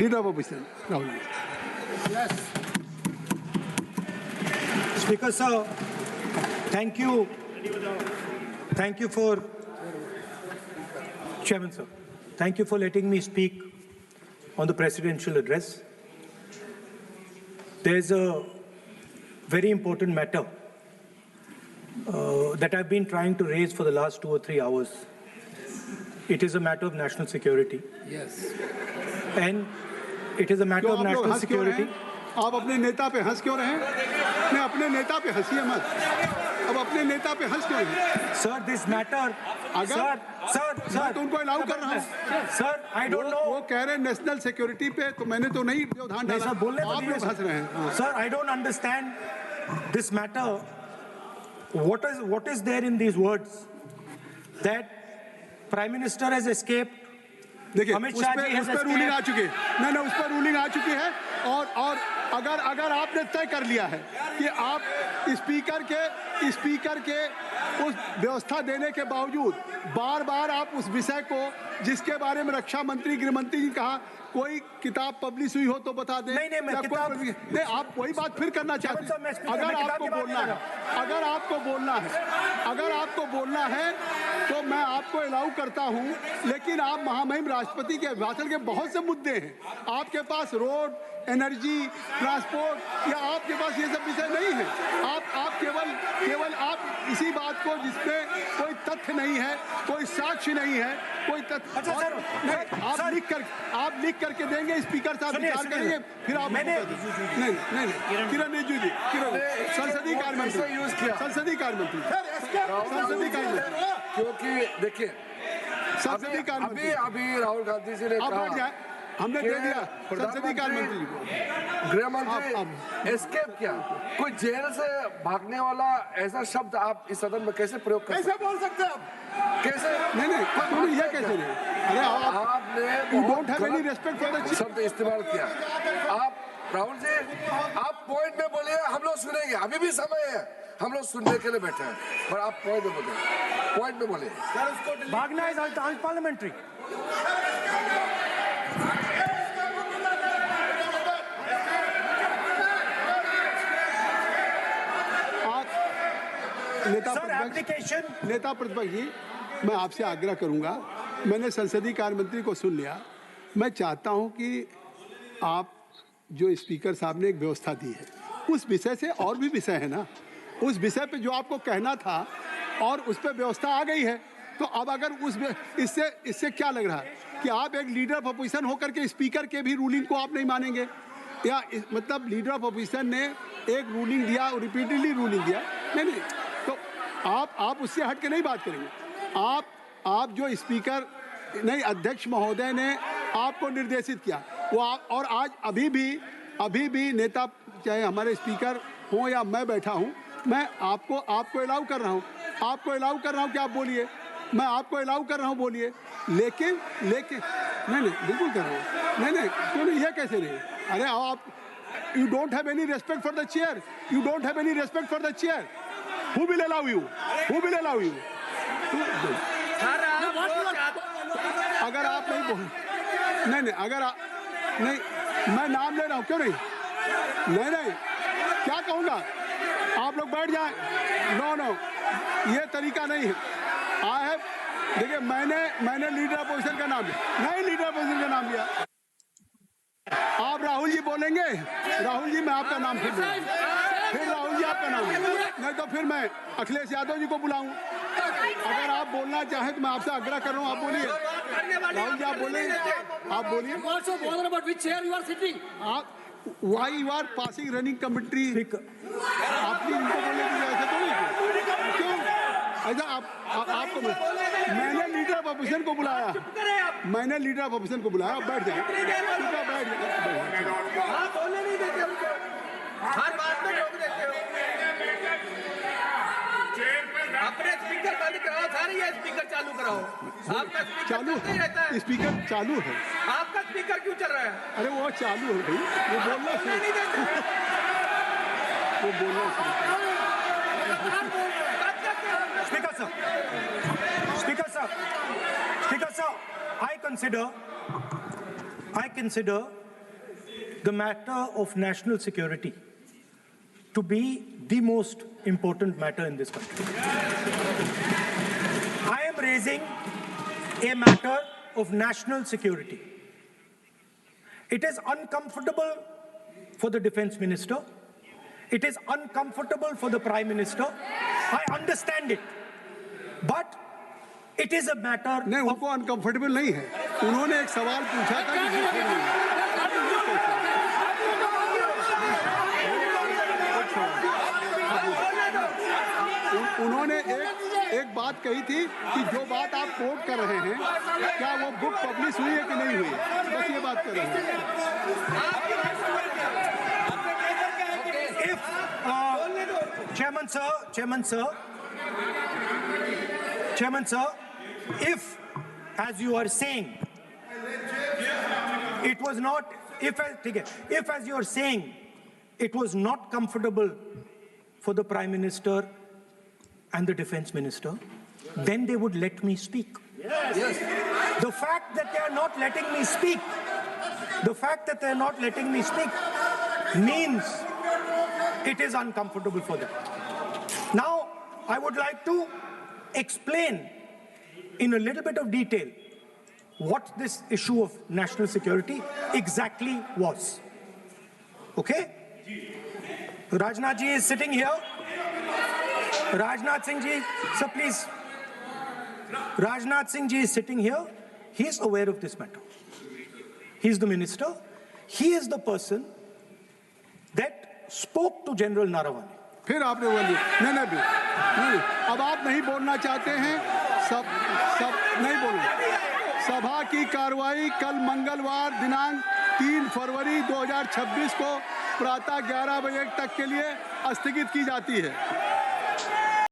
Leader of opposition, Rahul. Yes. Speaker sir, thank you. Thank you for, Chairman sir, thank you for letting me speak on the presidential address. There's a very important matter that I've been trying to raise for the last 2 or 3 hours. It is a matter of national security. Yes. And it is a matter of national security. आप अपने नेता पे हंस क्यों रहे हैं? मैं अपने नेता पे हंसिए मत। अब अपने नेता पे हंस क्यों रहे? Sir, this matter. मैं तो उनको अलाउ कर रहा हूँ। Sir, I don't know. वो कह रहे हैं नेशनल सिक्योरिटी पे, तो मैंने तो नहीं व्यवधान डाला। सर बोलने आप लोग हंस रहे हैं। Sir, I don't understand this matter. What is there in these words that Prime Minister has escaped? देखिए, अमित उस शाह पर जी has रूलिंग आ escaped. चुकी है। नहीं, उस पर रूलिंग आ चुकी है और अगर आपने तय कर लिया है कि आप स्पीकर के उस व्यवस्था देने के बावजूद बार आप उस विषय को, जिसके बारे में रक्षा मंत्री, गृह मंत्री जी कहा, कोई किताब पब्लिश हुई हो तो बता दें। नहीं, आप वही बात फिर करना चाहते हैं। अगर आपको बोलना है तो मैं आपको अलाउ करता हूं, लेकिन आप महामहिम राष्ट्रपति के अभिभाषण के बहुत से मुद्दे हैं। आपके पास रोड, एनर्जी, ट्रांसपोर्ट, या आपके पास ये सब विषय नहीं है। आप केवल आप इसी बात को, जिसमें कोई तथ्य नहीं है, कोई साक्ष्य नहीं है, कोई तथ्य। अच्छा सर, नहीं, आप लिख करके देंगे, स्पीकर साहब विचार करेंगे, फिर आप नहीं किरण रिजिजू जी, संसदीय कार्य मंत्री, क्योंकि देखिए, संसदीय कार्य मंत्री अभी राहुल गांधी जी ने कहा, हमने दे दिया संसदीय कार्य मंत्री को। गृह मंत्री एस्केप किया। कोई जेल से भागने वाला ऐसा शब्द आप इस सदन में कैसे प्रयोग कर कैसे बोल सकते हैं आप? कैसे? नहीं, ये कैसे नहीं? अरे आपने you don't have any respect for the शब्द इस्तेमाल किया। आप राहुल जी, आप पॉइंट में बोलिए, हम लोग सुनेंगे। अभी भी समय है, हम लोग सुनने के लिए बैठे हैं, पर आप पॉइंट में बोलिए। भागना is unparliamentary. नेता प्रतिपक्ष जी, मैं आपसे आग्रह करूंगा, मैंने संसदीय कार्य मंत्री को सुन लिया। मैं चाहता हूं कि आप जो स्पीकर साहब ने एक व्यवस्था दी है, उस विषय से, और भी विषय है ना, उस विषय पे जो आपको कहना था और उस पर व्यवस्था आ गई है, तो अब अगर इससे क्या लग रहा है कि आप एक लीडर ऑफ अपोजिशन होकर के स्पीकर के भी रूलिंग को आप नहीं मानेंगे? या मतलब लीडर ऑफ अपोजिशन ने एक रूलिंग दिया और रिपीटेडली रूलिंग दिया, नहीं, तो आप उससे हट के नहीं बात करेंगे। आप जो स्पीकर नहीं, अध्यक्ष महोदय ने आपको निर्देशित किया, वो और आज अभी भी नेता, चाहे हमारे स्पीकर हों या मैं बैठा हूं, मैं आपको अलाउ कर रहा हूं कि आप बोलिए, मैं आपको अलाउ कर रहा हूं, बोलिए। लेकिन नहीं, बिल्कुल कर रहा हूं। नहीं, क्यों नहीं, ये कैसे नहीं? अरे आप, you don't have any respect for the chair. You don't have any respect for the chair. Who will allow you? अगर आप नहीं बोल, नहीं, अगर आप नहीं, मैं नाम ले रहा हूँ, क्यों नहीं, क्या कहूँगा? आप लोग बैठ जाएं। नो, ये तरीका नहीं है। देखिए, मैंने लीडर अपोजिशन का नाम लिया। आप राहुल जी बोलेंगे, राहुल जी मैं आपका नाम फिर राहुल जी आपका नाम, नहीं तो फिर मैं अखिलेश यादव जी को बुलाऊं। अगर आप बोलना चाहें तो मैं आपसे आग्रह कर रहा हूं, आप बोलिए। राहुल जी आप बोलिए। आप why you are passing running committee? आपने इनको बोलने की ऐसे तो नहीं, क्यों ऐसा? आपको मैंने लीडर ऑफ अपोजिशन को बुलाया, आप बैठ जाए। हर बात में रोक देते हो। अपने स्पीकर बंद कराओ, सारे ये स्पीकर चालू कराओ। आपका स्पीकर चालू चलते ही रहता है। स्पीकर चालू है। आपका स्पीकर क्यों चल रहा है? अरे वो चालू है भाई, वो बोलना Speaker sir, I consider the matter of national security to be the most important matter in this country. I am raising a matter of national security. It is uncomfortable for the defense minister. It is uncomfortable for the prime minister. I understand it. But it is a matter नहीं, उनको uncomfortable नहीं है. उन्होंने एक सवाल पूछा था कि दूसरे नहीं. उन्होंने एक बात कही थी कि जो बात आप कोट कर रहे हैं, क्या वो बुक पब्लिश हुई है कि नहीं हुई, बस ये बात कर रहे हैं. Chairman sir, if, as you are saying, it was not, if as you are saying, it was not comfortable for the Prime Minister and the Defense Minister, then they would let me speak. Yes. The fact that they are not letting me speak, means it is uncomfortable for them. Now, I would like to explain in a little bit of detail what this issue of national security exactly was. Okay? Rajnath ji is sitting here. Rajnath Singh ji, sir, please. Rajnath Singh ji is sitting here. He is aware of this matter. He is the minister. He is the person that spoke to General Naravane. फिर आपने बोली नहीं, अब आप नहीं बोलना चाहते हैं, सब नहीं बोलना. सभा की कार्रवाई कल मंगलवार दिनांक 3 फरवरी 2026 को प्रातः 11 बजे तक के लिए स्थगित की जाती है.